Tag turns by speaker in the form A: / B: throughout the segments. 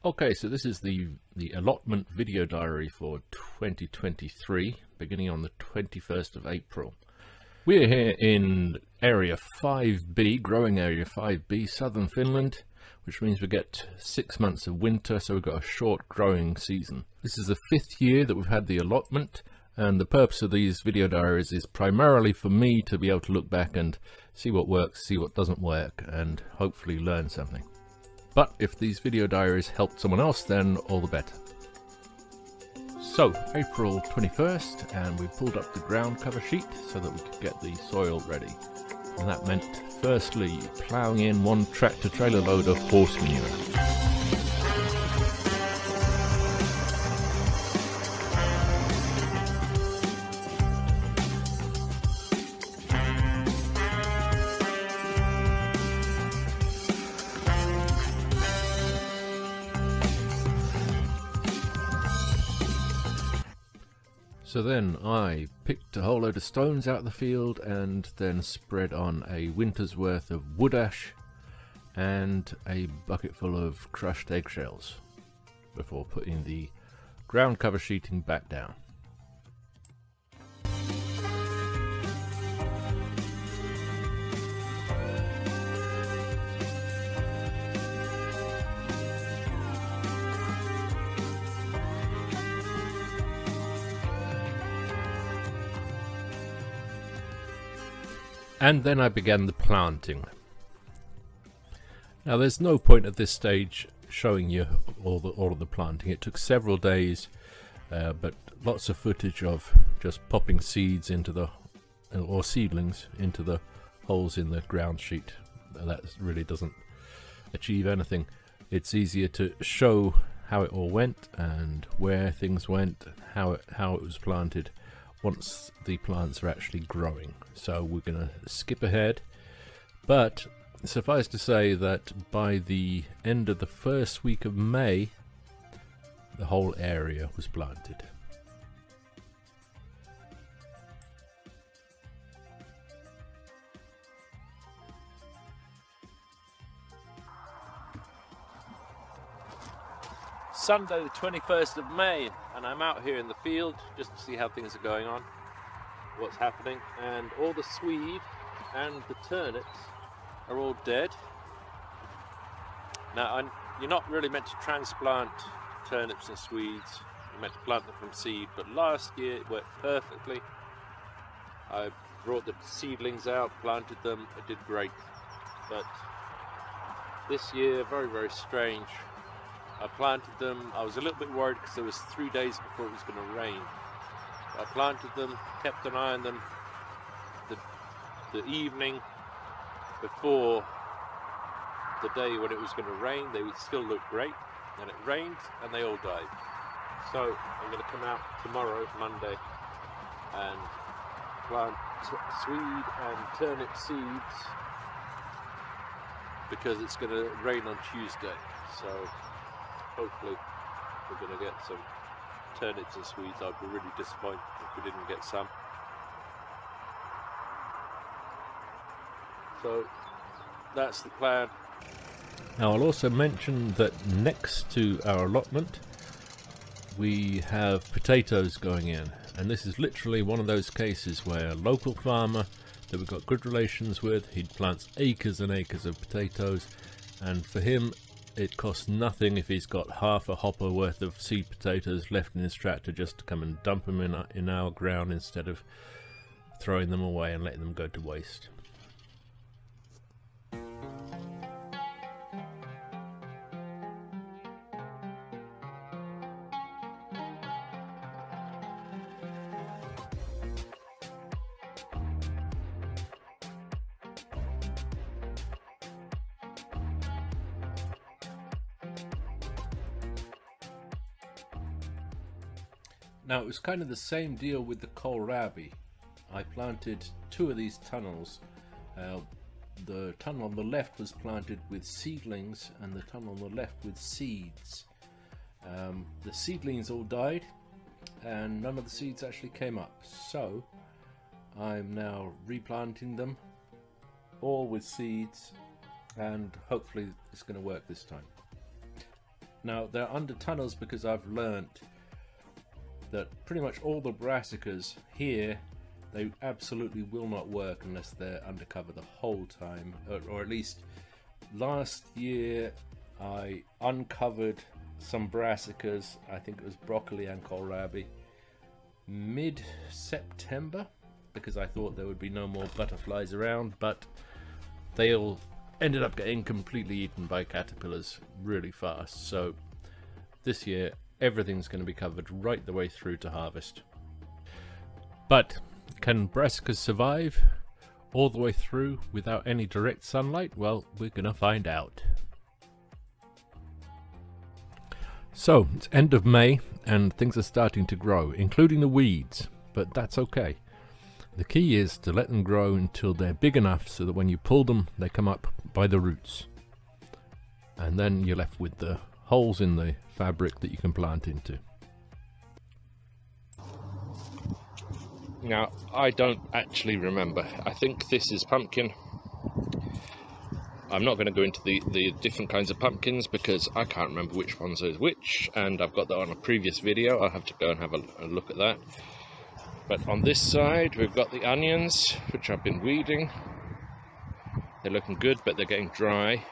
A: Okay, so this is the allotment video diary for 2023, beginning on the 21st of April. We're here in area 5B, growing area 5B, southern Finland, which means we get 6 months of winter, so we've got a short growing season. This is the 5th year that we've had the allotment, and the purpose of these video diaries is primarily for me to be able to look back and see what works, see what doesn't work, and hopefully learn something. But if these video diaries helped someone else, then all the better. So, April 21st, and we pulled up the ground cover sheet so that we could get the soil ready. And that meant, firstly, ploughing in 1 tractor trailer load of horse manure. So then I picked a whole load of stones out of the field and then spread on a winter's worth of wood ash and a bucket full of crushed eggshells before putting the ground cover sheeting back down. And then I began the planting. Now there's no point at this stage showing you all of the planting. It took several days, but lots of footage of just popping seeds into the, or seedlings into the holes in the ground sheet. That really doesn't achieve anything. It's easier to show how it all went and where things went, how it was planted, once the plants are actually growing. So we're going to skip ahead, but suffice to say that by the end of the first week of May, the whole area was planted. Sunday the 21st of May, and I'm out here in the field just to see how things are going on, what's happening, and all the swede and the turnips are all dead. Now you're not really meant to transplant turnips and swedes, you're meant to plant them from seed, but last year it worked perfectly. I brought the seedlings out, planted them, it did great. But this year, very, very strange. I planted them, I was a little bit worried because there was 3 days before it was going to rain. I planted them, kept an eye on them. The evening before the day when it was going to rain, they would still look great. And it rained and they all died. So I'm going to come out tomorrow, Monday, and plant swede and turnip seeds because it's going to rain on Tuesday. So hopefully we're going to get some turnips and swedes. I'd be really disappointed if we didn't get some. So that's the plan. Now I'll also mention that next to our allotment we have potatoes going in, and this is literally one of those cases where a local farmer that we've got good relations with, he plants acres and acres of potatoes, and for him it costs nothing if he's got half a hopper worth of seed potatoes left in his tractor just to come and dump them in our ground instead of throwing them away and letting them go to waste. Now it was kind of the same deal with the kohlrabi. I planted 2 of these tunnels. The tunnel on the left was planted with seedlings and the tunnel on the left with seeds. The seedlings all died and none of the seeds actually came up. So I'm now replanting them all with seeds, and hopefully it's going to work this time. Now they're under tunnels because I've learnt that pretty much all the brassicas here, they absolutely will not work unless they're undercover the whole time, or at least last year I uncovered some brassicas, I think it was broccoli and kohlrabi, mid-September, because I thought there would be no more butterflies around, but they all ended up getting completely eaten by caterpillars really fast. So this year everything's going to be covered right the way through to harvest. But can brassicas survive all the way through without any direct sunlight? Well, we're going to find out. So it's end of May and things are starting to grow, including the weeds, but that's okay. The key is to let them grow until they're big enough so that when you pull them, they come up by the roots. And then you're left with the holes in the fabric that you can plant into. Now, I don't actually remember. I think this is pumpkin. I'm not going to go into the different kinds of pumpkins because I can't remember which ones is which, and I've got that on a previous video. I'll have to go and have a look at that. But on this side we've got the onions, which I've been weeding. They're looking good, but they're getting dry.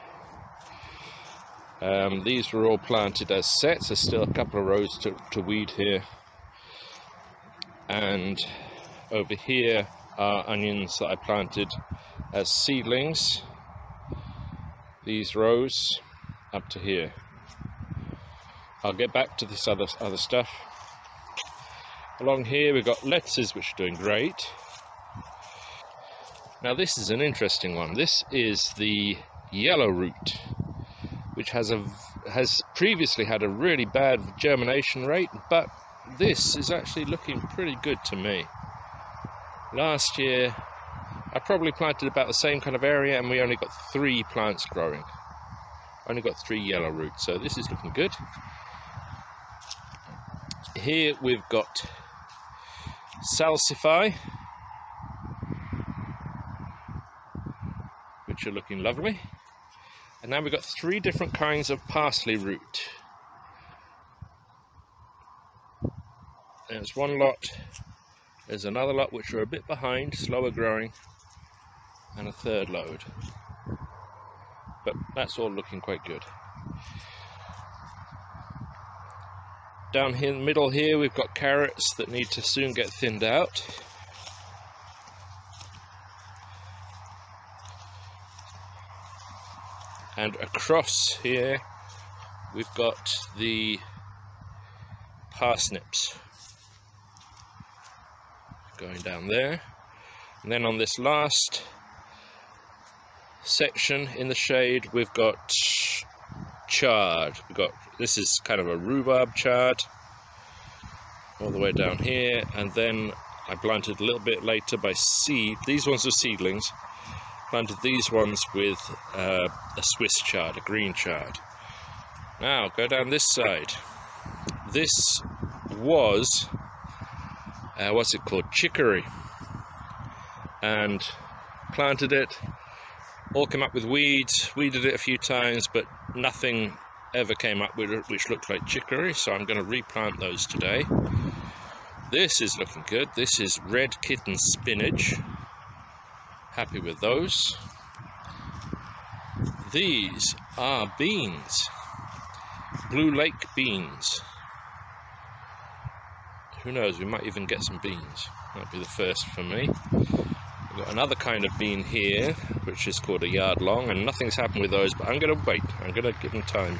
A: These were all planted as sets. There's still a couple of rows to weed here. And over here are onions that I planted as seedlings. These rows up to here. I'll get back to this other stuff. Along here we've got lettuces, which are doing great. Now this is an interesting one. This is the yellow root, which has previously had a really bad germination rate, but this is actually looking pretty good to me. Last year I probably planted about the same kind of area and we only got 3 plants growing. Only got 3 yellow roots, so this is looking good. Here we've got salsify, which are looking lovely. And now we've got 3 different kinds of parsley root. There's one lot, there's another lot which are a bit behind, slower growing, and a third load. But that's all looking quite good. Down here in the middle here we've got carrots that need to soon get thinned out. And across here we've got the parsnips going down there. And then on this last section in the shade we've got chard. This is kind of a rhubarb chard all the way down here, and then I planted a little bit later by seed. These ones are seedlings. Planted these ones with a Swiss chard, a green chard. Now go down this side. This was what's it called, chicory, and planted it. All came up with weeds, weeded it a few times, but nothing ever came up with it which looked like chicory, so I'm going to replant those today. This is looking good. This is red kitten spinach. Happy with those. These are beans. Blue Lake beans. Who knows, we might even get some beans. That'll be the first for me. We've got another kind of bean here, which is called a yard long, and nothing's happened with those, but I'm going to wait. I'm going to give them time.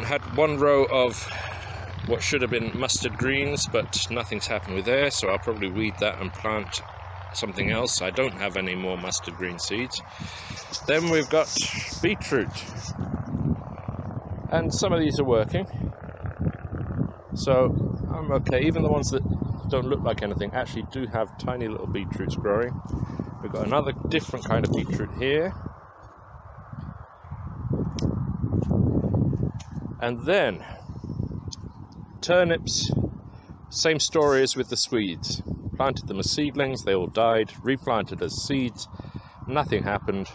A: Had one row of what should have been mustard greens, but nothing's happened with there, so I'll probably weed that and plant something else. I don't have any more mustard green seeds. Then we've got beetroot, and some of these are working, so I'm okay. Even the ones that don't look like anything actually do have tiny little beetroots growing. We've got another different kind of beetroot here, and then turnips. Same story as with the Swedes. Planted them as seedlings, they all died. Replanted as seeds, nothing happened.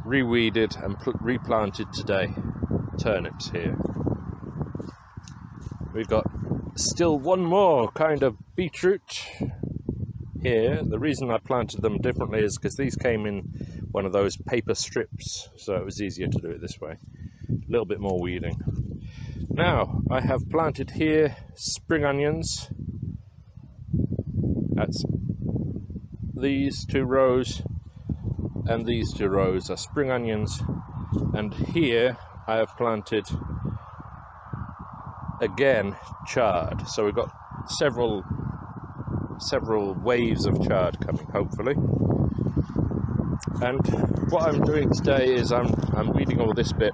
A: Reweeded and replanted today. turnips here. We've got still one more kind of beetroot here. The reason I planted them differently is because these came in one of those paper strips, so it was easier to do it this way. A little bit more weeding. Now I have planted here spring onions. That's these 2 rows, and these 2 rows are spring onions, and here I have planted again chard. So we've got several waves of chard coming, hopefully. And what I'm doing today is I'm weeding all this bit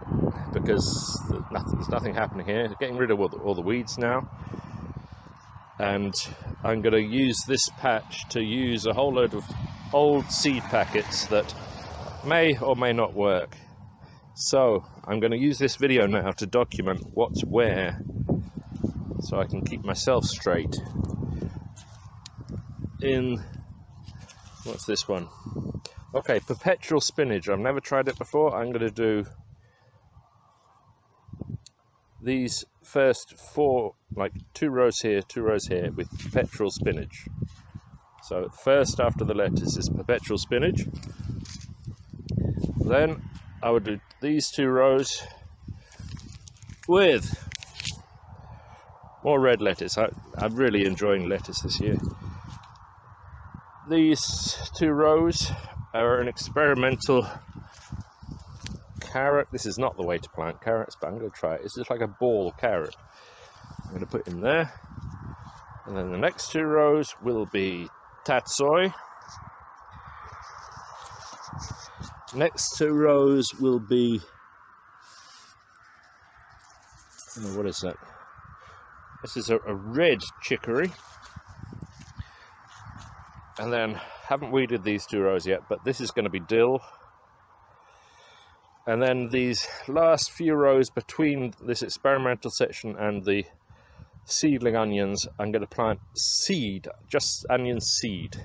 A: because there's nothing happening here. Getting rid of all the weeds now, and I'm going to use this patch to use a whole load of old seed packets that may or may not work. So I'm going to use this video now to document what's where, so I can keep myself straight. What's this one? Okay, perpetual spinach. I've never tried it before. I'm going to do these first 4, like 2 rows here, 2 rows here, with perpetual spinach. So first after the lettuce is perpetual spinach. Then I would do these 2 rows with more red lettuce. I'm really enjoying lettuce this year. These 2 rows are an experimental carrot. This is not the way to plant carrots, but I'm going to try it. It's just like a ball carrot. I'm going to put in there. And then the next 2 rows will be tatsoi. Next 2 rows will be, oh, what is that? This is a red chicory. And then, haven't weeded these 2 rows yet, but this is going to be dill. And then these last few rows between this experimental section and the seedling onions, I'm going to plant seed, just onion seed.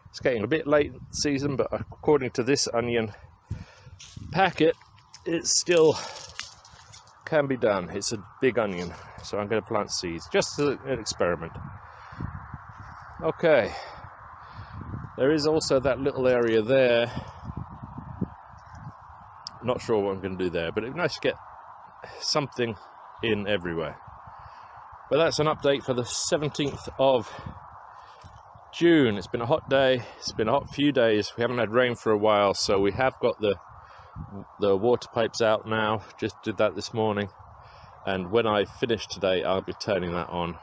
A: It's getting a bit late season, but according to this onion packet, it still can be done. It's a big onion, so I'm going to plant seeds, just as an experiment. Okay. There is also that little area there. Not sure what I'm going to do there, but it'd be nice to get something in everywhere. But that's an update for the 17th of June. It's been a hot day. It's been a hot few days. We haven't had rain for a while, so we have got the water pipes out now. Just did that this morning, and when I finish today, I'll be turning that on,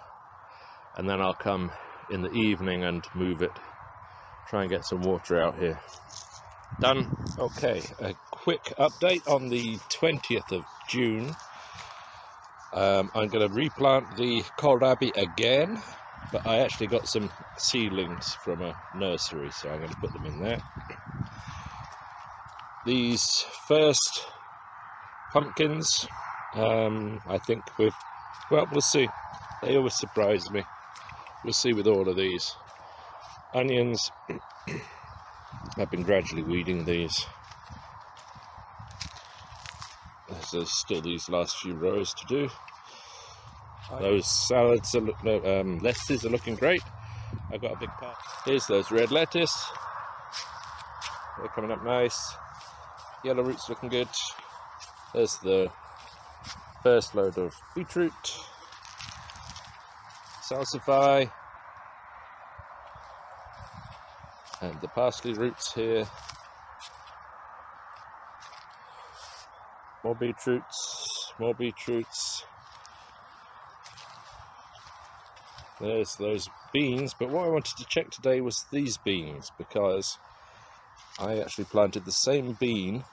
A: and then I'll come in the evening and move it. Try and get some water out here. Done. Okay, a quick update on the 20th of June. I'm going to replant the kohlrabi again, but I actually got some seedlings from a nursery, so I'm going to put them in there. These first pumpkins, I think we'll see. They always surprise me. We'll see with all of these. Onions, I've been gradually weeding these. There's still these last few rows to do. Those salads are lettuces are looking great. I've got a big pot. Here's those red lettuce. They're coming up nice. Yellow roots looking good. There's the first load of beetroot. Salsify. And the parsley roots here. More beetroots, more beetroots. There's those beans, but what I wanted to check today was these beans, because I actually planted the same bean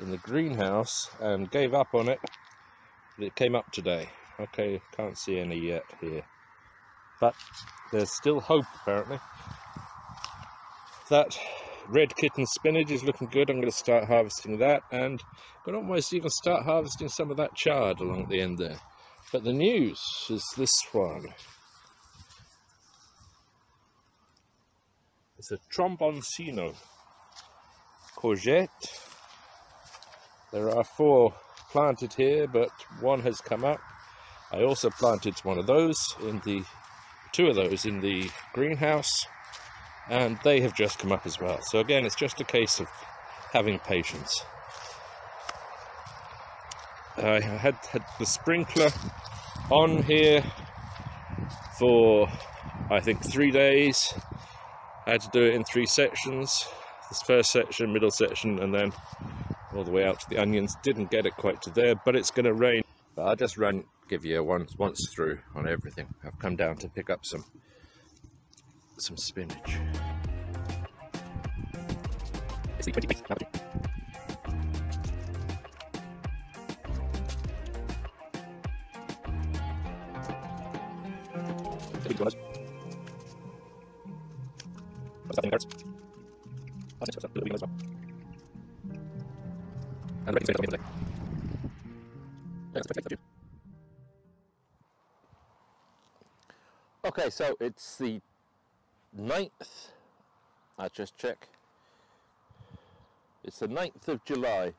A: in the greenhouse and gave up on it, but it came up today. Okay, can't see any yet here, but there's still hope apparently. That red kitten spinach is looking good. I'm going to start harvesting that, and I'm going to almost even start harvesting some of that chard along the end there. But the news is this one. It's a tromboncino courgette. There are 4 planted here, but 1 has come up. I also planted 2 of those in the greenhouse, and they have just come up as well. So again, it's just a case of having patience. I had the sprinkler on here for I think 3 days. I had to do it in 3 sections. This first section, middle section, and then all the way out to the onions. Didn't get it quite to there, but it's going to rain. But I'll just give you a once through on everything. I've come down to pick up some spinach. It's the 28th. Okay, so it's the 9th. I'll just check. It's the 9th of July,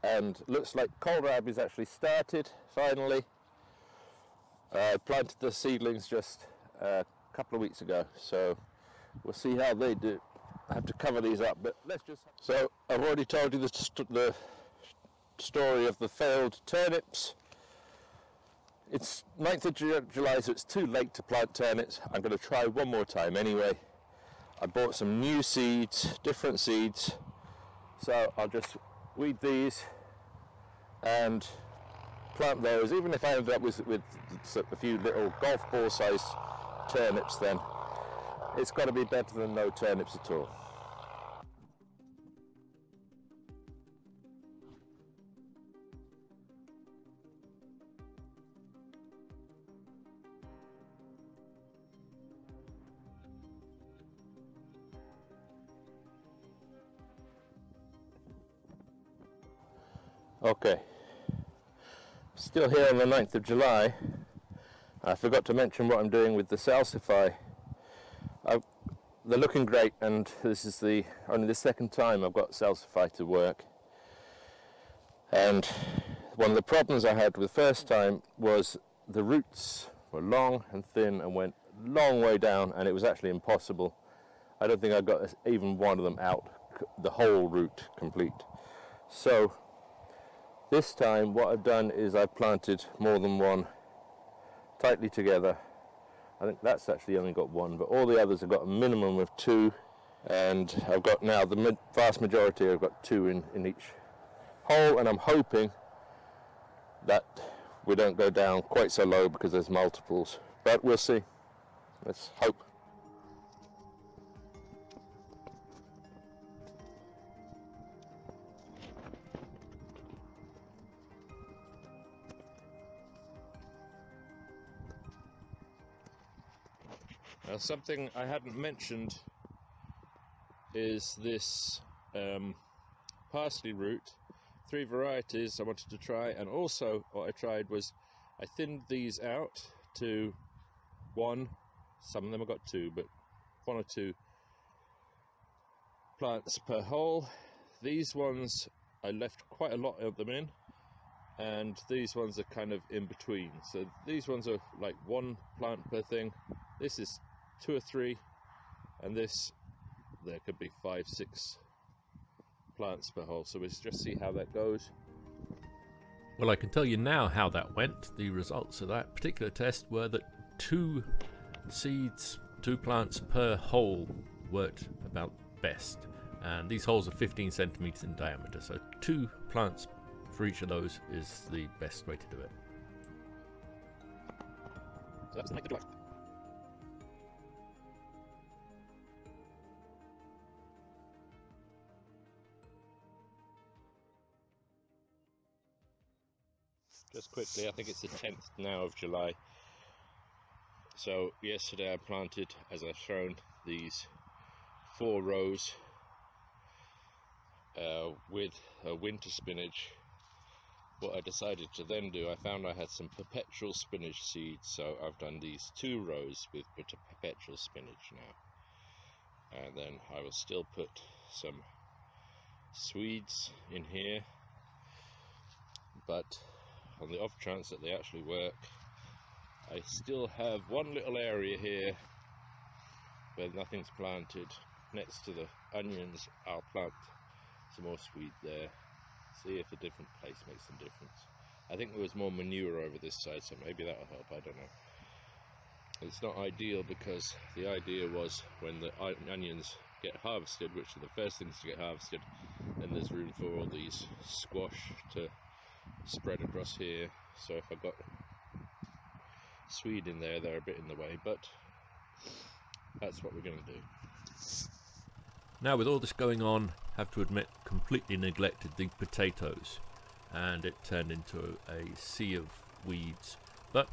A: and looks like kohlrabi has actually started finally. I planted the seedlings just a couple of weeks ago, so we'll see how they do. I have to cover these up, but let's just... So I've already told you the story of the failed turnips. It's 9th of July, so it's too late to plant turnips. I'm going to try one more time anyway. I bought some new seeds, different seeds, so I'll just weed these and plant those. Even if I end up with a few little golf ball sized turnips, then it's got to be better than no turnips at all. Okay, still here on the 9th of July. I forgot to mention what I'm doing with the salsify. They're looking great, and this is only the 2nd time I've got salsify to work. And one of the problems I had with the first time was the roots were long and thin and went a long way down, and it was actually impossible. I don't think I got even one of them out, the whole root complete. So this time what I've done is I've planted more than one tightly together. I think that's actually only got 1, but all the others have got a minimum of 2, and I've got now the vast majority, I've got 2 in each hole, and I'm hoping that we don't go down quite so low because there's multiples, but we'll see. Let's hope. Now, something I hadn't mentioned is this parsley root. 3 varieties I wanted to try, and also what I tried was I thinned these out to 1, some of them have got 2, but 1 or 2 plants per hole. These ones I left quite a lot of them in, and these ones are kind of in between. So these ones are like 1 plant per thing. This is 2 or 3, and this, there could be 5, 6 plants per hole. So we'll just see how that goes. Well, I can tell you now how that went. The results of that particular test were that 2 seeds, 2 plants per hole worked about best, and these holes are 15 centimeters in diameter, so 2 plants for each of those is the best way to do it. So that's the method. Just quickly, I think it's the 10th now of July. So yesterday I planted, as I've shown, these 4 rows with winter spinach. What I decided to then do, I found I had some perpetual spinach seeds, so I've done these 2 rows with perpetual spinach now. And then I will still put some Swedes in here. but on the off chance that they actually work, I still have one little area here where nothing's planted. Next to the onions, I'll plant some more swede there, see if a different place makes some difference. I think there was more manure over this side, so maybe that'll help, I don't know. It's not ideal because the idea was when the onions get harvested, which are the first things to get harvested, then there's room for all these squash to spread across here. So if I got swede in there, they're a bit in the way, but that's what we're going to do. Now, with all this going on, I have to admit, completely neglected the potatoes, and it turned into a sea of weeds. But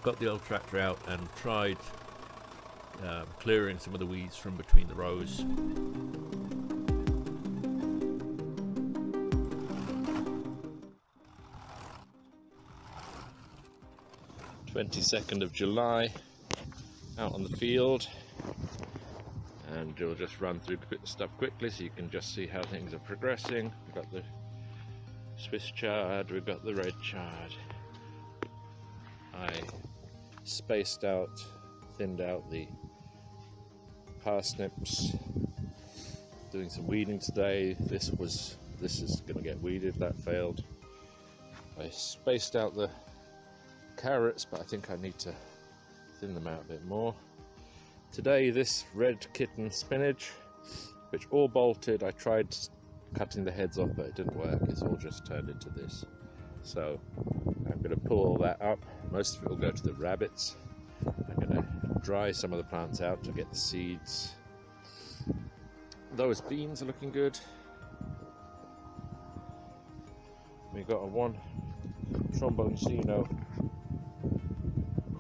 A: got the old tractor out and tried clearing some of the weeds from between the rows. 22nd of July, out on the field, and we'll just run through stuff quickly so you can just see how things are progressing. We've got the Swiss chard, we've got the red chard. I spaced out, thinned out the parsnips, doing some weeding today. This is going to get weeded, that failed. I spaced out the carrots, but I think I need to thin them out a bit more. Today, this red kitten spinach, which all bolted, I tried cutting the heads off, but it didn't work. It's all just turned into this. So I'm going to pull all that up. Most of it will go to the rabbits. I'm going to dry some of the plants out to get the seeds. Those beans are looking good. We've got a one tromboncino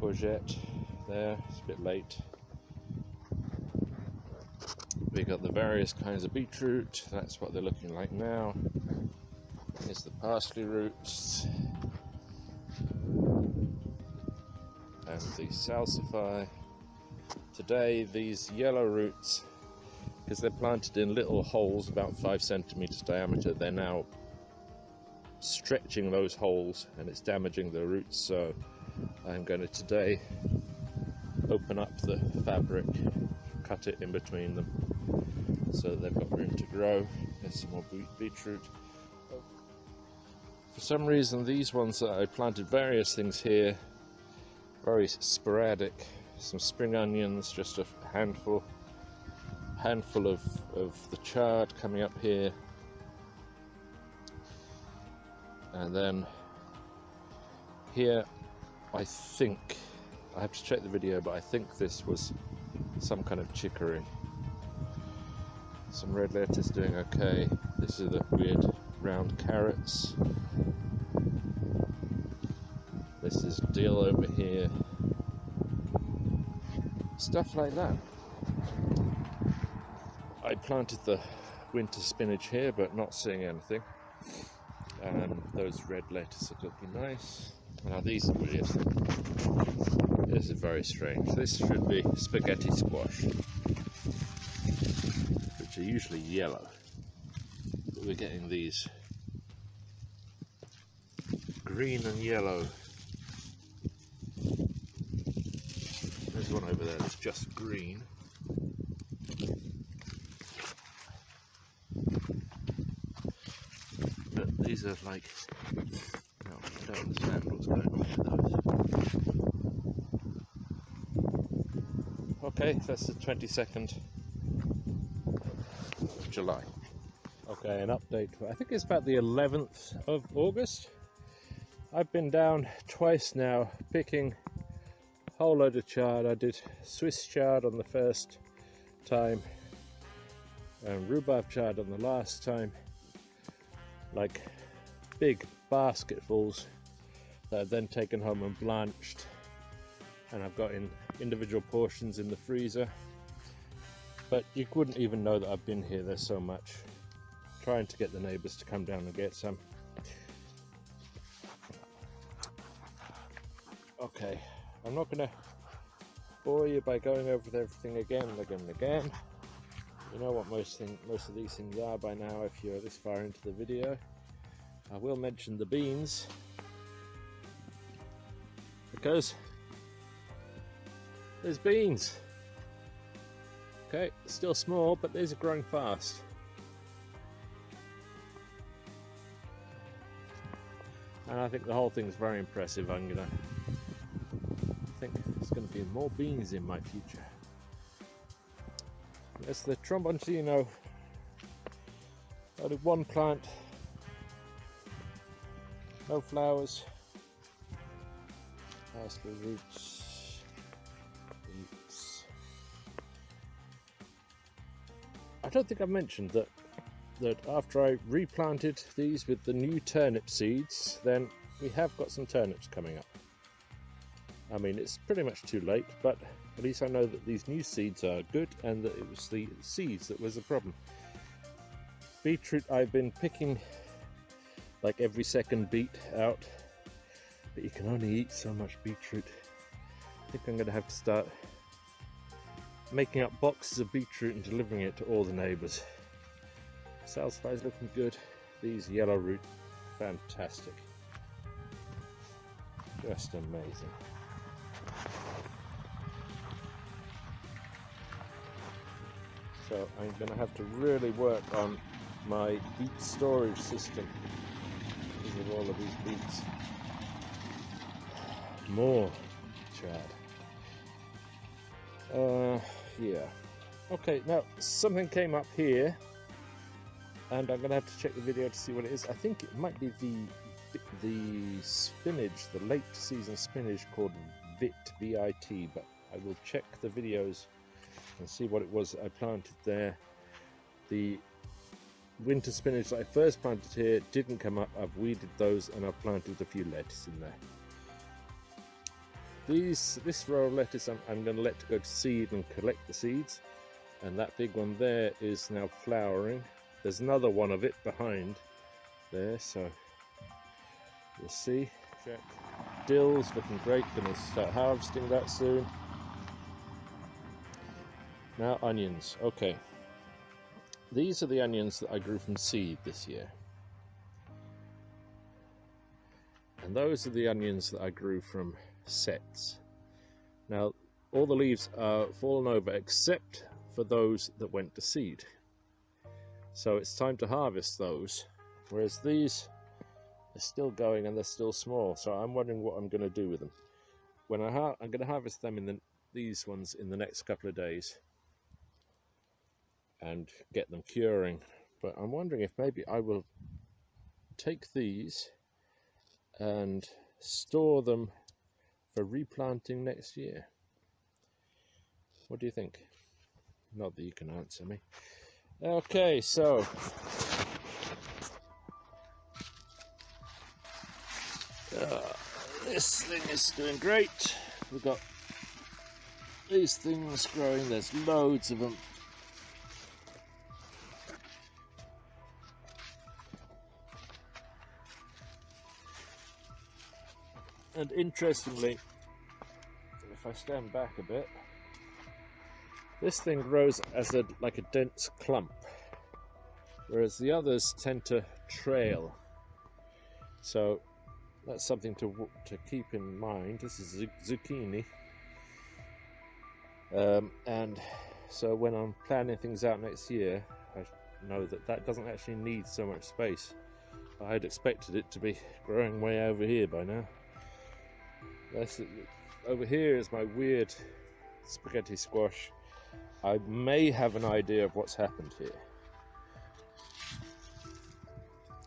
A: courgette there, it's a bit late. We got the various kinds of beetroot, that's what they're looking like now. Here's the parsley roots and the salsify. Today these yellow roots, because they're planted in little holes about 5 centimeters diameter, they're now stretching those holes and it's damaging the roots, so I'm going to today open up the fabric, cut it in between them so they've got room to grow. There's some more beetroot. For some reason these ones that I planted various things here, very sporadic. Some spring onions, just a handful of the chard coming up here, and then here I think, I have to check the video, but I think this was some kind of chicory. Some red lettuce doing okay. This is the weird round carrots. This is dill over here. Stuff like that. I planted the winter spinach here, but not seeing anything. Those red lettuce are looking nice. Now these are weird. This is very strange. This should be spaghetti squash, which are usually yellow, but we're getting these green and yellow. There's one over there that's just green. But these are like, no, I don't understand what's going on with those. Okay, that's the 22nd of July. Okay, an update. I think it's about the 11th of August. I've been down twice now picking a whole load of chard. I did Swiss chard on the first time and rhubarb chard on the last time. Like big basketfuls that I've then taken home and blanched, and I've got in individual portions in the freezer, but you wouldn't even know that I've been here. There's so much. Trying to get the neighbours to come down and get some. Okay, I'm not going to bore you by going over everything again and again and again. You know what most of these things are by now if you're this far into the video. I will mention the beans because there's beans. Okay, still small, but these are growing fast. And I think the whole thing's very impressive. I think there's going to be more beans in my future. There's the Tromboncino. Only one plant, no flowers. As for roots. I don't think I mentioned that after I replanted these with the new turnip seeds, then we have got some turnips coming up. I mean, it's pretty much too late, but at least I know that these new seeds are good and that it was the seeds that was the problem. Beetroot I've been picking like every second beet out, but you can only eat so much beetroot. I think I'm going to have to start making up boxes of beetroot and delivering it to all the neighbours. Salsify is looking good. These yellow root, fantastic. Just amazing. So I'm going to have to really work on my beet storage system because of all of these beets. More Chad. Yeah. Okay, now something came up here, and I'm going to have to check the video to see what it is. I think it might be the spinach, the late season spinach called VIT, but I will check the videos and see what it was that I planted there. The winter spinach that I first planted here didn't come up. I've weeded those and I've planted a few lettuce in there. This row of lettuce I'm going to let go to seed and collect the seeds, and that big one there is now flowering. There's another one of it behind there, so we'll see. Check. Dill's looking great, going to start harvesting that soon. Now onions. Okay, these are the onions that I grew from seed this year, and those are the onions that I grew from sets. Now all the leaves are fallen over except for those that went to seed, so it's time to harvest those, whereas these are still going and they're still small. So I'm wondering what I'm going to do with them. When I'm going to harvest them in these ones in the next couple of days and get them curing, but I'm wondering if maybe I will take these and store them for replanting next year. What do you think? Not that you can answer me. Okay, so this thing is doing great. We've got these things growing, there's loads of them. And interestingly, if I stand back a bit, this thing grows as like a dense clump, whereas the others tend to trail. So that's something to keep in mind. This is zucchini, and so when I'm planning things out next year, I know that doesn't actually need so much space. I had expected it to be growing way over here by now. Over here is my weird spaghetti squash. I may have an idea of what's happened here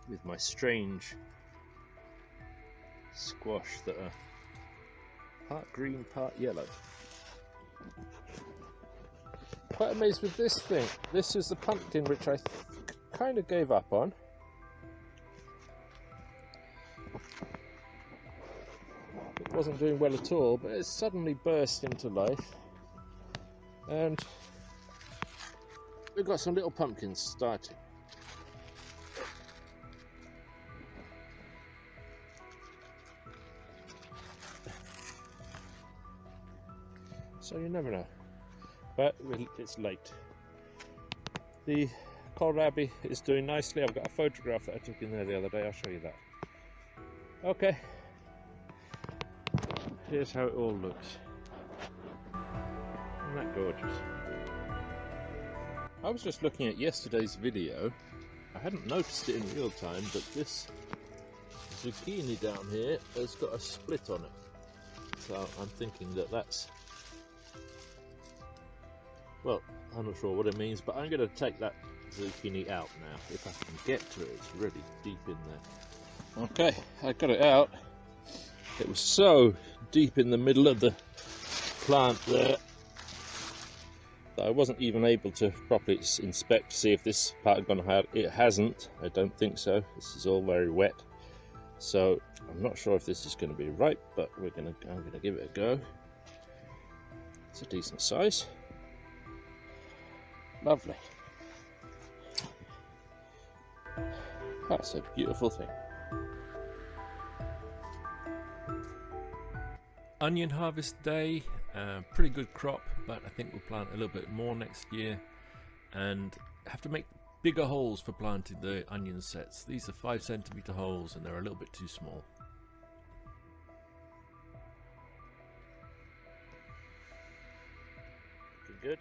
A: with my strange squash that are part green, part yellow. Quite amazed with this thing. This is the pumpkin which I kind of gave up on. It wasn't doing well at all, but it suddenly burst into life, and we've got some little pumpkins starting. So you never know, but it's late. The kohlrabi is doing nicely. I've got a photograph that I took in there the other day. I'll show you that. Okay, here's how it all looks. Isn't that gorgeous? I was just looking at yesterday's video. I hadn't noticed it in real time, but this zucchini down here has got a split on it. So I'm thinking that that's, well, I'm not sure what it means, but I'm going to take that zucchini out now. If I can get to it, it's really deep in there. Okay, I got it out. It was so deep in the middle of the plant there that I wasn't even able to properly inspect to see if this part had gone hard. It hasn't, I don't think so. This is all very wet. So I'm not sure if this is going to be ripe, but I'm going to give it a go. It's a decent size. Lovely. That's a beautiful thing. Onion harvest day, pretty good crop, but I think we'll plant a little bit more next year and have to make bigger holes for planting the onion sets. These are 5cm holes and they're a little bit too small. Looking good.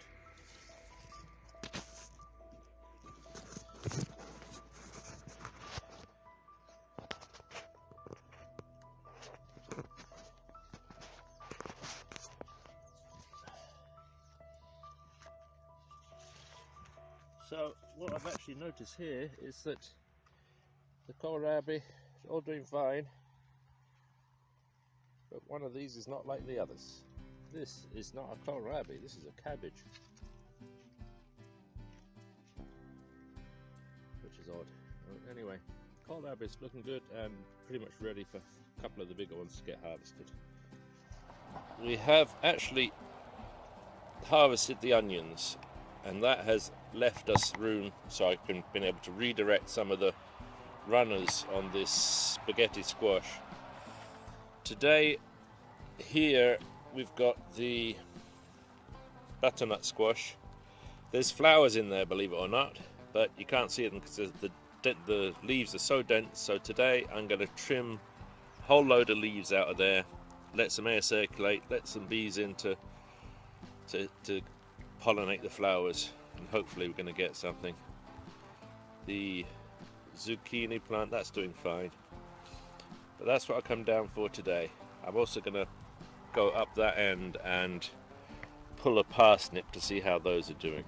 A: So what I've actually noticed here is that the kohlrabi is all doing fine, but one of these is not like the others. This is not a kohlrabi, this is a cabbage, which is odd. Anyway, kohlrabi is looking good and pretty much ready for a couple of the bigger ones to get harvested. We have actually harvested the onions, and that has left us room so I've been able to redirect some of the runners on this spaghetti squash. Today here we've got the butternut squash. There's flowers in there, believe it or not, but you can't see them because the leaves are so dense. So today I'm going to trim a whole load of leaves out of there, let some air circulate, let some bees in to pollinate the flowers, and hopefully we're going to get something. The zucchini plant, that's doing fine, but that's what I come down for today. I'm also going to go up that end and pull a parsnip to see how those are doing.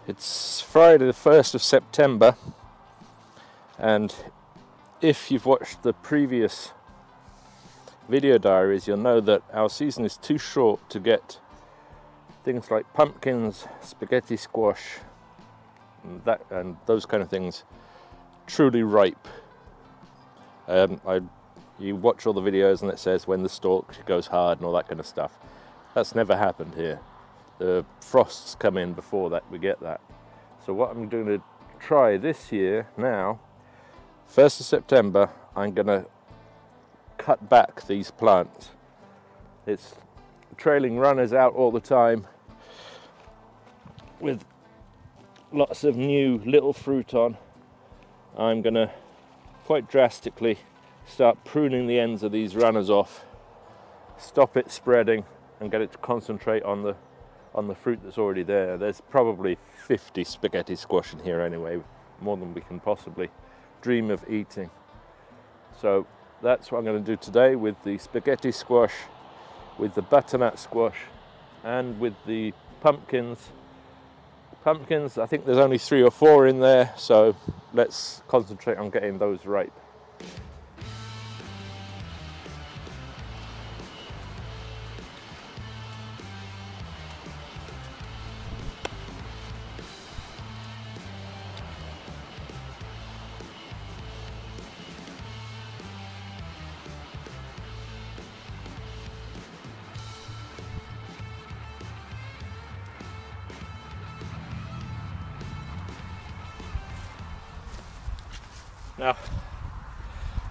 A: It's Friday the 1st of September, and if you've watched the previous video diaries, you'll know that our season is too short to get things like pumpkins, spaghetti squash, and those kind of things truly ripe. You watch all the videos and it says when the stalk goes hard and all that kind of stuff. That's never happened here. The frosts come in before that we get that. So what I'm going to try this year now, 1st of September, I'm going to cut back these plants. It's trailing runners out all the time with lots of new little fruit on. I'm going to quite drastically start pruning the ends of these runners off, stop it spreading and get it to concentrate on the fruit that's already there. There's probably 50 spaghetti squash in here anyway, more than we can possibly dream of eating. So that's what I'm going to do today with the spaghetti squash, with the butternut squash, and with the pumpkins. Pumpkins, I think there's only 3 or 4 in there, so let's concentrate on getting those ripe. Now,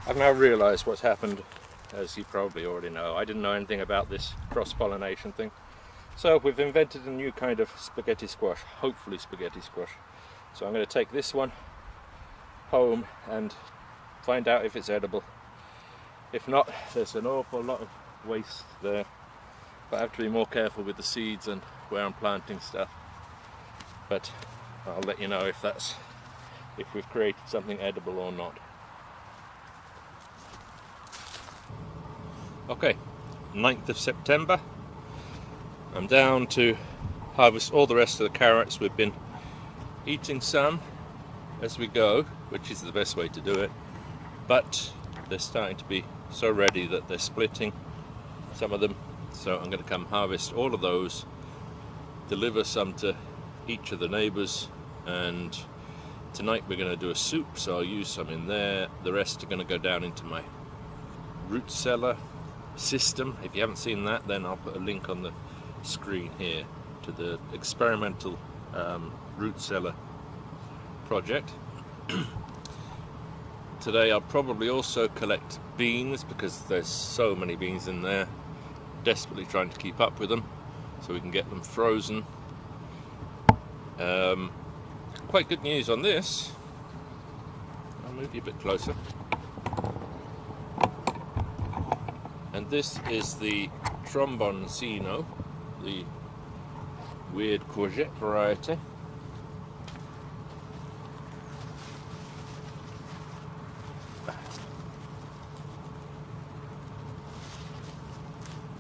A: I've now realised what's happened, as you probably already know. I didn't know anything about this cross-pollination thing. So we've invented a new kind of spaghetti squash, hopefully spaghetti squash. So I'm going to take this one home and find out if it's edible. If not, there's an awful lot of waste there. But I have to be more careful with the seeds and where I'm planting stuff. But I'll let you know if we've created something edible or not. Okay, 9th of September. I'm down to harvest all the rest of the carrots. We've been eating some as we go, which is the best way to do it, but they're starting to be so ready that they're splitting, some of them. So I'm going to come harvest all of those, deliver some to each of the neighbours, and tonight we're going to do a soup, so I'll use some in there. The rest are going to go down into my root cellar system. If you haven't seen that, then I'll put a link on the screen here to the experimental root cellar project. Today I'll probably also collect beans, because there's so many beans in there. Desperately trying to keep up with them so we can get them frozen. Quite good news on this. I'll move you a bit closer. And this is the Tromboncino, the weird courgette variety.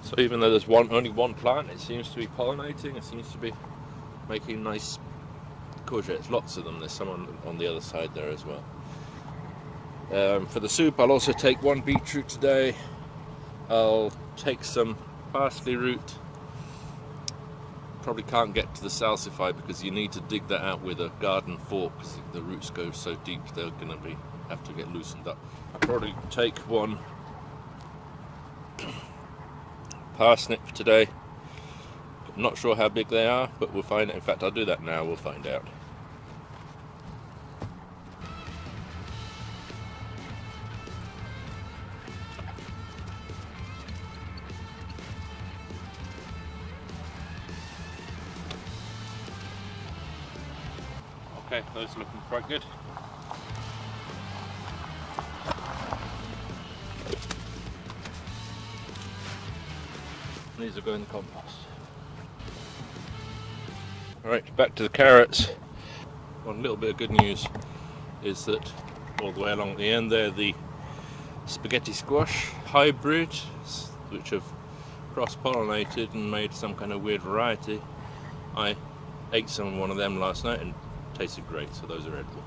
A: So even though there's only one plant, it seems to be pollinating. It seems to be making nice courgettes, lots of them. There's some on the other side there as well. For the soup, I'll also take 1 beetroot today. I'll take some parsley root. Probably can't get to the salsify because you need to dig that out with a garden fork, because the roots go so deep they're going to have to get loosened up. I'll probably take 1 parsnip today. Not sure how big they are, but we'll find out. In fact, I'll do that now, we'll find out. Okay, those are looking quite good. These are going in the compost. Alright, back to the carrots. One little bit of good news is that all the way along at the end there, the spaghetti squash hybrids, which have cross-pollinated and made some kind of weird variety. I ate some of one of them last night and tasted great, so those are edible.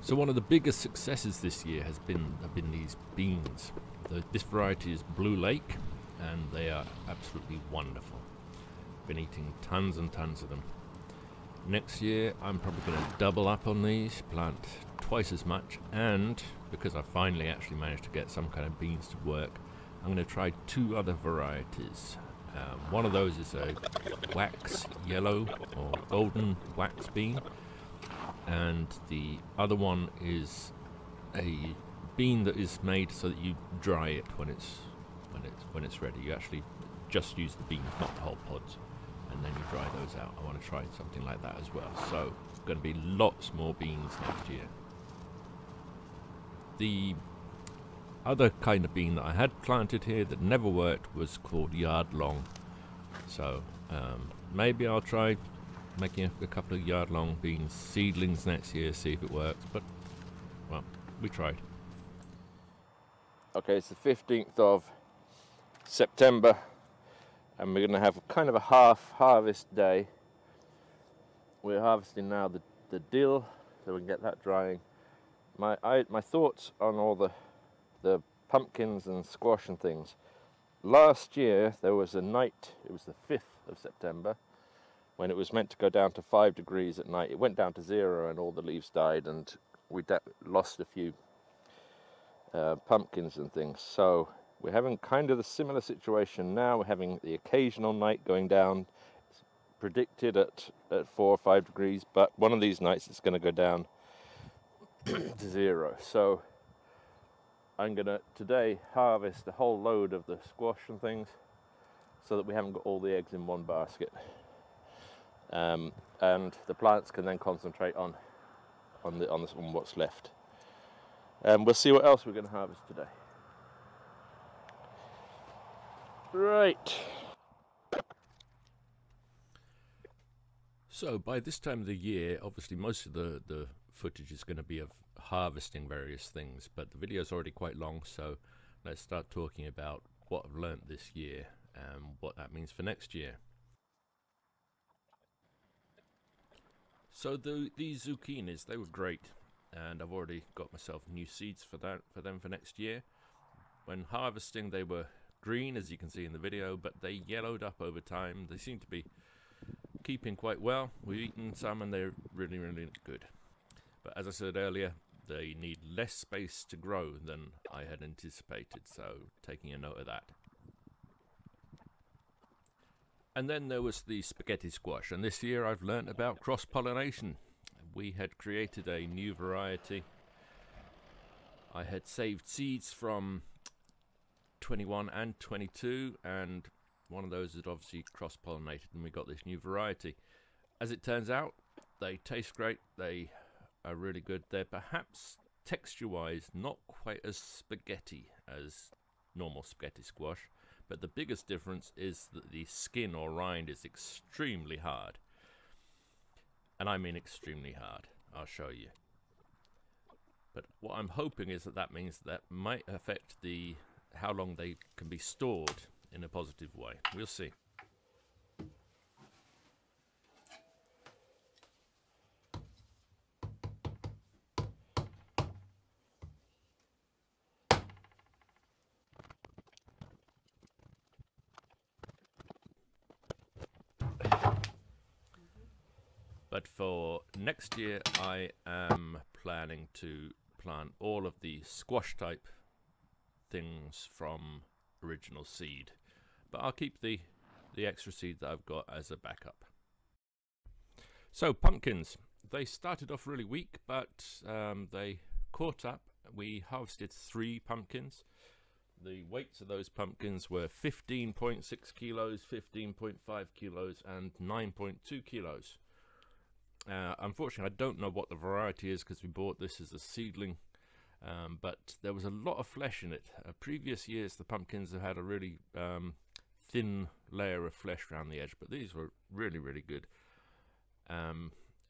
A: So one of the biggest successes this year have been these beans. This variety is Blue Lake, and they are absolutely wonderful. Been eating tons and tons of them. Next year I'm probably going to double up on these, plant twice as much, and because I finally actually managed to get some kind of beans to work, I'm going to try 2 other varieties. One of those is a wax yellow or golden wax bean, and the other one is a bean that is made so that you dry it when it's ready. You actually just use the beans, not the whole pods, and then you dry those out. I want to try something like that as well. So going to be lots more beans next year. The other kind of bean that I had planted here that never worked was called yard long. So maybe I'll try making a couple of yard long beans seedlings next year, see if it works. But well, we tried. Okay, it's the 15th of September, and we're going to have kind of a half harvest day. We're harvesting now the dill, so we can get that drying. My thoughts on all the pumpkins and squash and things. Last year there was a night, it was the 5th of September, when it was meant to go down to 5 degrees at night. It went down to 0 and all the leaves died, and we lost a few pumpkins and things. So we're having kind of the similar situation now. We're having the occasional night going down. It's predicted at 4 or 5 degrees, but one of these nights it's going to go down to 0. So I'm going to today harvest a whole load of the squash and things so that we haven't got all the eggs in one basket. And the plants can then concentrate on what's left. We'll see what else we're going to harvest today. Right. So by this time of the year, obviously most of the footage is going to be of harvesting various things, but the video is already quite long, so let's start talking about what I've learnt this year and what that means for next year. So these zucchinis, they were great, and I've already got myself new seeds for them for next year. When harvesting, they were green, as you can see in the video, but they yellowed up over time. They seem to be keeping quite well. We've eaten some and they're really, really good. But as I said earlier, they need less space to grow than I had anticipated, so taking a note of that. And then there was the spaghetti squash, and this year I've learnt about cross-pollination. We had created a new variety. I had saved seeds from 21 and 22, and one of those had obviously cross-pollinated, and we got this new variety. As it turns out, they taste great, they are really good. They're perhaps texture-wise not quite as spaghetti as normal spaghetti squash, but the biggest difference is that the skin or rind is extremely hard. And I mean extremely hard. I'll show you. But what I'm hoping is that means that might affect how long they can be stored in a positive way. We'll see. But for next year, I am planning to plant all of the squash type things from original seed. But I'll keep the extra seed that I've got as a backup. So pumpkins, they started off really weak, but they caught up. We harvested 3 pumpkins. The weights of those pumpkins were 15.6 kilos, 15.5 kilos, and 9.2 kilos. Unfortunately, I don't know what the variety is because we bought this as a seedling, but there was a lot of flesh in it. Previous years, the pumpkins have had a really thin layer of flesh around the edge, but these were really, really good.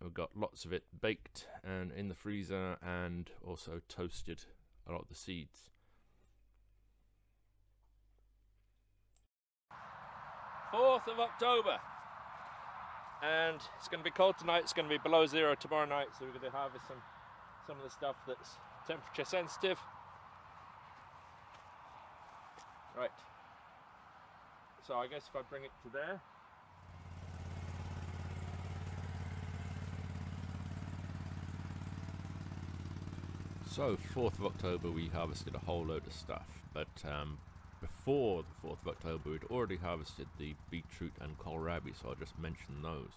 A: We've got lots of it baked and in the freezer, and also toasted a lot of the seeds. 4th of October. And it's going to be cold tonight. It's going to be below 0 tomorrow night, so we're going to harvest some of the stuff that's temperature sensitive. Right. So I guess if I bring it to there. So 4th of October we harvested a whole load of stuff, but before the 4th of October, we'd already harvested the beetroot and kohlrabi, so I'll just mention those.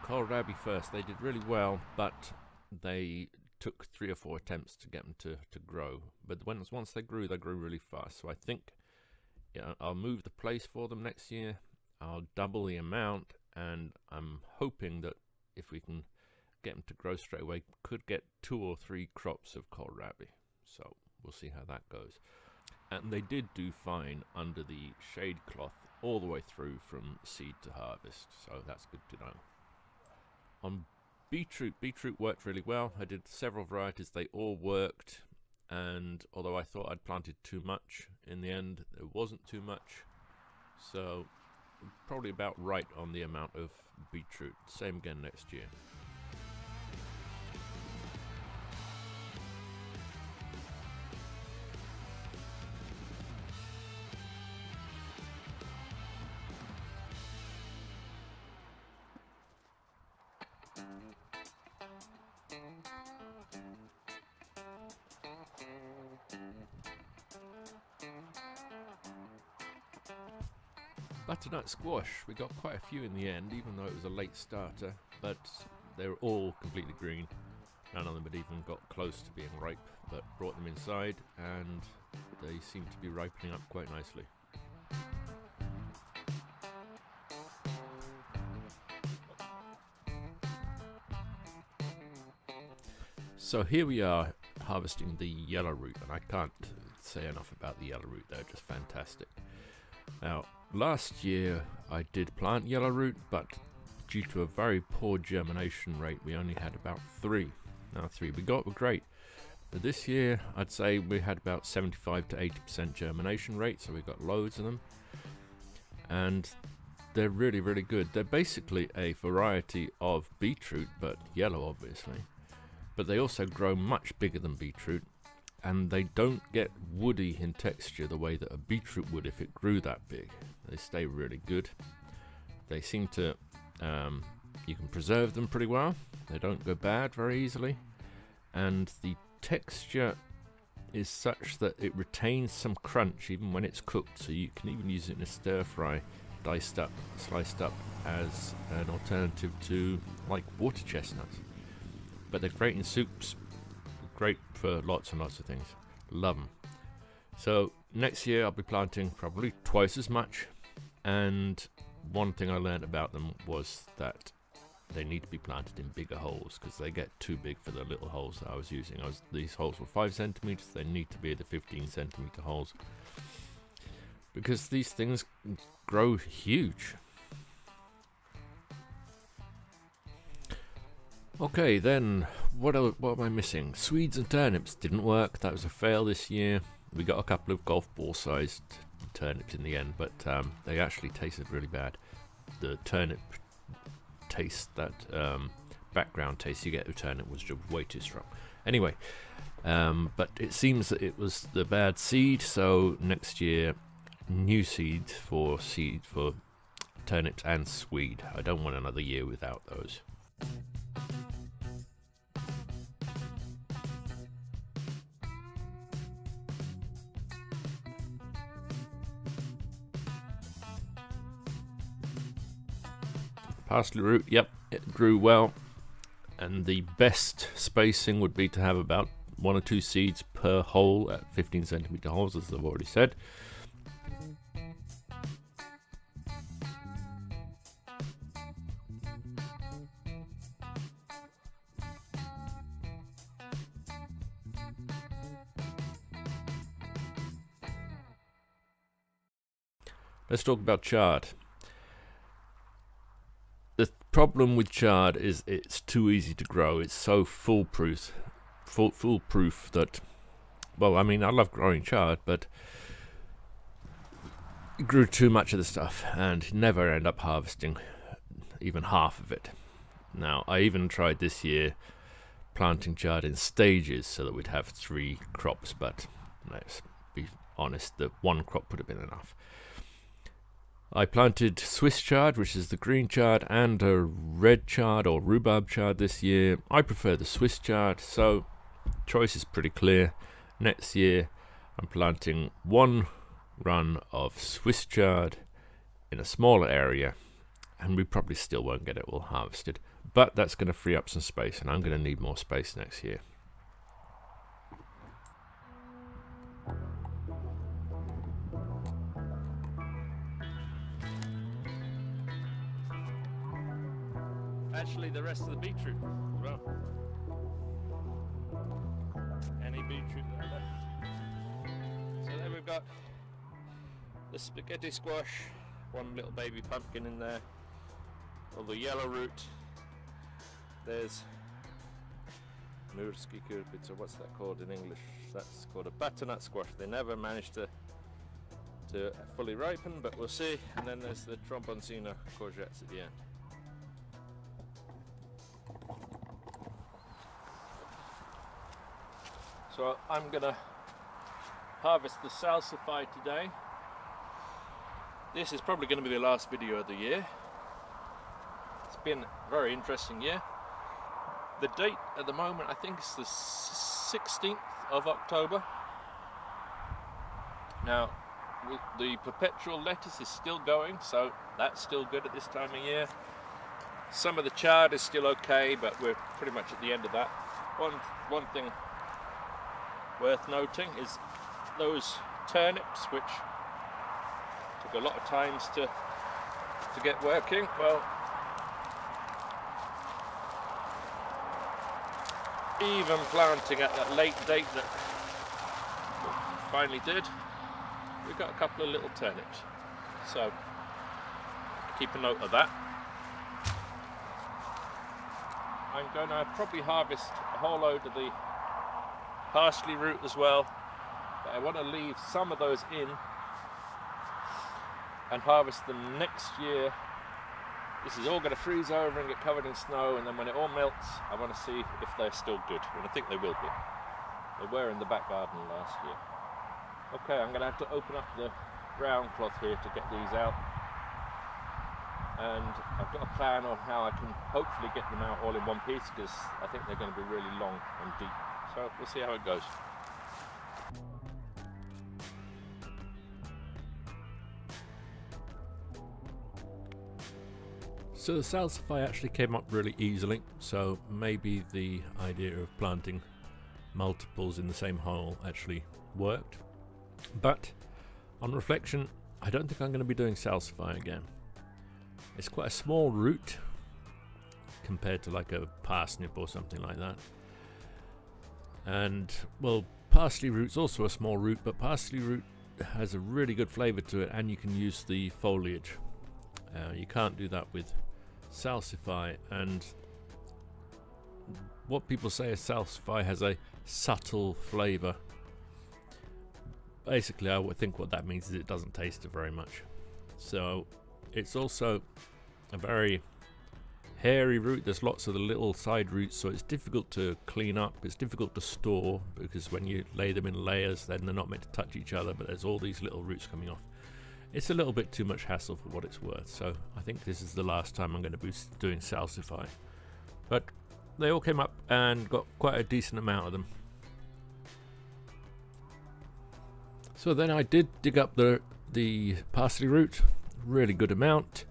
A: Kohlrabi first, they did really well, but they took 3 or 4 attempts to get them to grow. But once they grew really fast. So I think, yeah, I'll move the place for them next year. I'll double the amount, and I'm hoping that if we can get them to grow straight away, could get 2 or 3 crops of kohlrabi. So we'll see how that goes. And they did do fine under the shade cloth all the way through from seed to harvest, so that's good to know. On beetroot worked really well. I did several varieties, they all worked, and although I thought I'd planted too much, in the end there wasn't too much, so probably about right on the amount of beetroot. Same again next year. Butternut squash, we got quite a few in the end, even though it was a late starter, but they were all completely green. None of them had even got close to being ripe, but brought them inside and they seem to be ripening up quite nicely. So here we are harvesting the yellow root, and I can't say enough about the yellow root, they're just fantastic. Now, last year I did plant yellow root, but due to a very poor germination rate, we only had about 3. Now 3 we got were great, but this year I'd say we had about 75 to 80% germination rate, so we got loads of them, and they're really good. They're basically a variety of beetroot, but yellow obviously, but they also grow much bigger than beetroot, and they don't get woody in texture the way that a beetroot would if it grew that big. They stay really good. They seem to, you can preserve them pretty well. They don't go bad very easily, and the texture is such that it retains some crunch even when it's cooked, so you can even use it in a stir fry, diced up, sliced up, as an alternative to like water chestnuts. But they're great in soups, great for lots and lots of things. Love them. So next year I'll be planting probably twice as much, and one thing I learned about them was that they need to be planted in bigger holes because they get too big for the little holes that I was using. These holes were 5 centimeters, they need to be the 15 centimeter holes because these things grow huge. Okay, then what am I missing? Swedes and turnips didn't work. That was a fail this year. We got a couple of golf ball sized turnips in the end, but they actually tasted really bad. The turnip taste, that background taste you get with turnip, was just way too strong. Anyway, but it seems that it was the bad seed, so next year new seed for turnips and swede. I don't want another year without those. Parsley root, yep, it grew well, and the best spacing would be to have about 1 or 2 seeds per hole at 15 centimeter holes, as I've already said. Let's talk about chard. The problem with chard is it's too easy to grow. It's so foolproof that, well, I mean, I love growing chard, but it grew too much of the stuff and never end up harvesting even half of it. Now, I even tried this year planting chard in stages so that we'd have 3 crops, but let's be honest, the 1 crop would have been enough. I planted Swiss chard, which is the green chard, and a red chard or rhubarb chard this year. I prefer the Swiss chard, so choice is pretty clear. Next year I'm planting 1 run of Swiss chard in a smaller area, and we probably still won't get it all harvested, but that's going to free up some space, and I'm going to need more space next year. Actually, the rest of the beetroot as well. Any beetroot there left. So there we've got the spaghetti squash, one little baby pumpkin in there, all the yellow root. There's Nurski kurpitsa, what's that called in English? That's called a butternut squash. They never managed to fully ripen, but we'll see. And then there's the tromboncino courgettes at the end. So I'm gonna harvest the salsify today. This is probably going to be the last video of the year. It's been a very interesting year. The date at the moment, I think it's the 16th of October. Now, the perpetual lettuce is still going, so that's still good at this time of year. Some of the chard is still okay, but we're pretty much at the end of that. One thing worth noting is those turnips, which took a lot of times to get working. Well, even planting at that late date that we finally did, we got a couple of little turnips. So keep a note of that. I'm going to probably harvest a whole load of the parsley root as well, but I want to leave some of those in and harvest them next year. This is all going to freeze over and get covered in snow, and then when it all melts, I want to see if they're still good, and I think they will be. They were in the back garden last year. Okay, I'm going to have to open up the ground cloth here to get these out, and I've got a plan on how I can hopefully get them out all in one piece, because I think they're going to be really long and deep. So we'll see how it goes. So the salsify actually came up really easily, so maybe the idea of planting multiples in the same hole actually worked. But on reflection, I don't think I'm going to be doing salsify again. It's quite a small root compared to like a parsnip or something like that. And well, parsley root's also a small root, but parsley root has a really good flavour to it, and you can use the foliage. You can't do that with salsify, and what people say is salsify has a subtle flavour. Basically, I would think what that means is it doesn't taste it very much. So it's also a very hairy root. There's lots of the little side roots, so it's difficult to clean up, it's difficult to store, because when you lay them in layers, then they're not meant to touch each other, but there's all these little roots coming off. It's a little bit too much hassle for what it's worth, so I think this is the last time I'm going to be doing salsify. But they all came up and got quite a decent amount of them. So then I did dig up the parsley root, really good amount.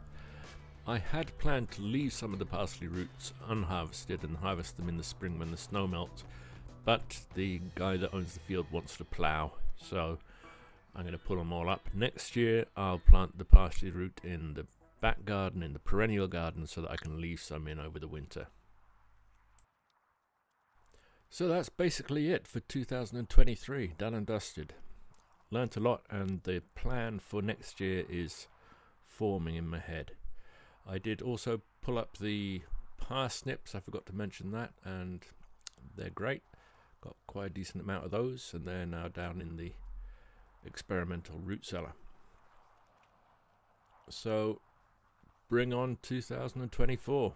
A: I had planned to leave some of the parsley roots unharvested and harvest them in the spring when the snow melts, but the guy that owns the field wants to plough, so I'm going to pull them all up. Next year I'll plant the parsley root in the back garden, in the perennial garden, so that I can leave some in over the winter. So that's basically it for 2023, done and dusted. Learned a lot, and the plan for next year is forming in my head. I did also pull up the parsnips, I forgot to mention that, and they're great. Got quite a decent amount of those, and they're now down in the experimental root cellar. So bring on 2024.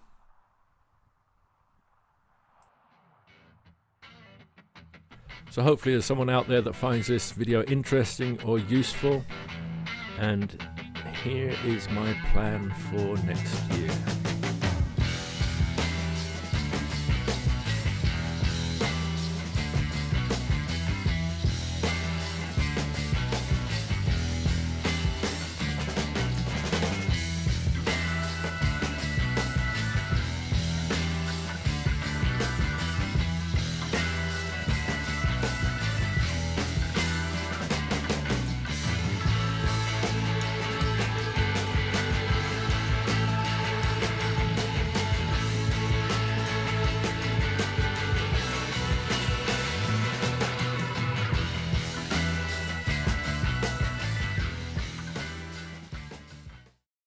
A: So hopefully there's someone out there that finds this video interesting or useful, and here is my plan for next year.